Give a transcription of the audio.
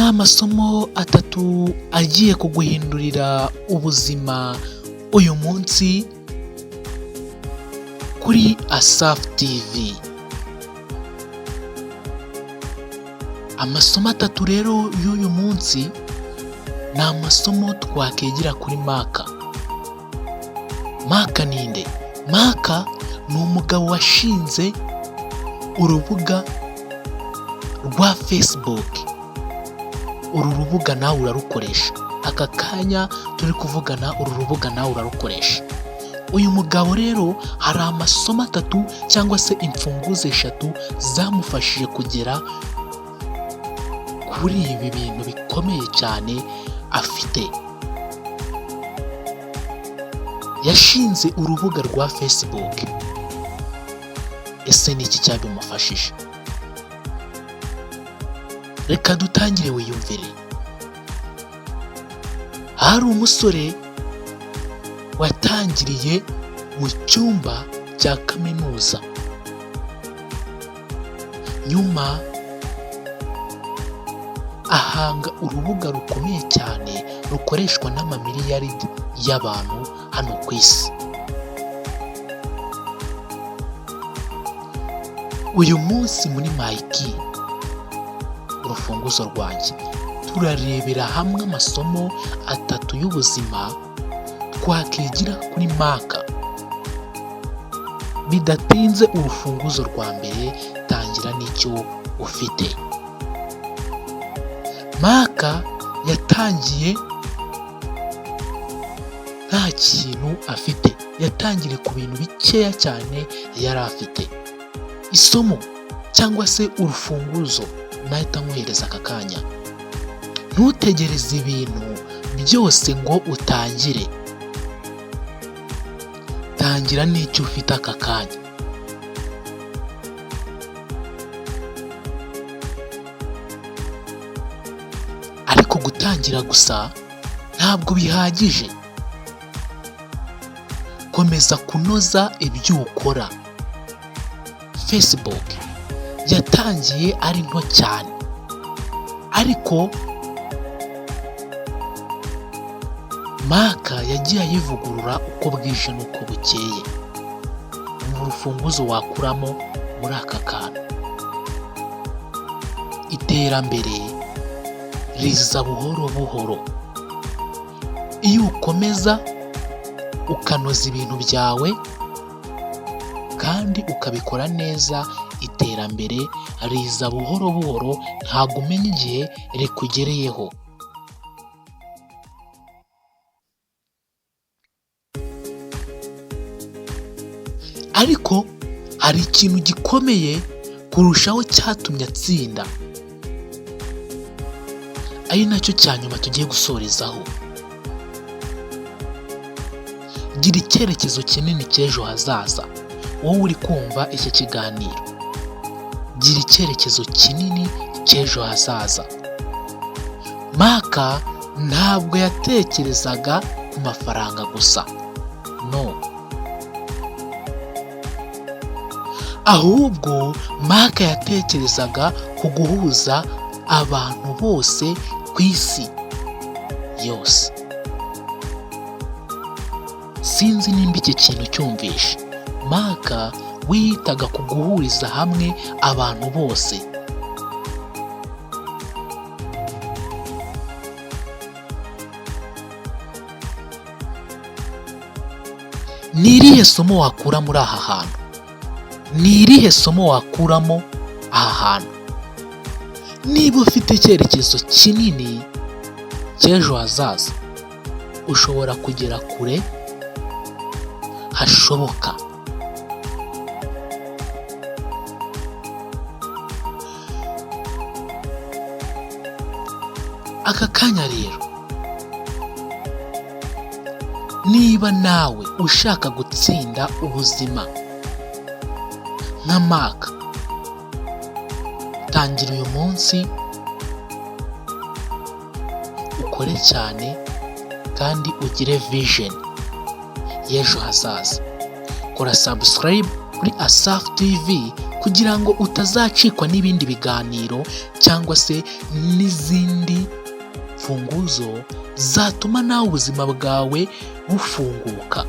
amasomo 3 agiye kuguhindurira ubuzima uyu munsi kuri Asaph TV. Amasomo 3 rero y'uyu munsi ni amasomo twakigira kuri Maka. Maka ninde? Maka ni umugabo washinze urubuga rwa Facebook. Uru rubuga nawe urarukoresha. Aka kanya turi kuvugana uru rubuga nawe urarukoresha. Uyu mugabo rero hari amasomo 3 cyangwa se imfunguzo 3 zamufashije kugera kuri ibi bintu bikomeye cyane afite. Yashinze urubuga rwa Facebook. Ese ni iki cyabimufashije? Reka dutangire wiyumvire. Hari umusore watangiriye mu cyumba cya kaminuza, nyuma ahanga urubuga rukomeye cyane rukoreshwa n'amamiliyaridi y'abantu hano ku isi. Uyu munsi muri Mike urufunguzo rwanjye turarebera hamwe amasomo 3 y'ubuzima twakigira kuri Maka. Bidatinze urufunguzo rwa mbere tangira n'icyo ufite. Maka yatangiye nta kintu afite, yatangiriye ku bintu bikeya cyane yari afite. Isomo cyangwa se urufunguzo nahita nkuhereza aka kanya: ntutegereze ibintu byose ngo utangire, tangira n'icyo ufite aka kanya. Ariko gutangira gusa ntabwo bihagije. Komeza kunoza ibyo ukora. Facebook yatangiye ari nto cyane, ariko Maka yagiye ayivugurura uko bwije n'uko bukeye. Mu rufunguzo wakuramo muri aka kantu: iterambere riza buhoro buhoro. Iyo ukomeza ukanoza ibintu byawe kandi ukabikora neza, iterambere riza buhoro buhoro, ntabwo umenya igihe rikugereyeho. Ariko hari ikintu gikomeye kurushaho cyatumye atsinda, ari nacyo cya nyuma tugiye gusorezaho. Gira icyerekezo kinini cy'ejo hazaza. Wowe uri kumva iki kiganiro, gira icyerekezo kinini cy'ejo hazaza. Maka ntabwo yatekerezaga ku mafaranga gusa, no. Ahubwo Maka yatekerezaga ku guhuza abantu bose ku isi yose. Sinzi nimba iki kintu cyumvishe. Maka witaga ku guhuriza hamwe abantu bose. Ni irihe somo wakura muri aha hantu? Ni irihe somo wakuramo aha hantu? Niba ufite icyerekezo kinini cy'ejo hazaza, ushobora kugera kure hashoboka. Aka kanya rero, niba nawe ushaka gutsinda ubuzima nka Maka, tangira uyu munsi, ukore cyane kandi ugire vision y'ejo hazaza. Kora subscribe kuri Asaph TV kugira ngo utazacikwa n'ibindi biganiro cyangwa se n'izindi mfunguzo zatuma nawe ubuzima bwawe bufunguka.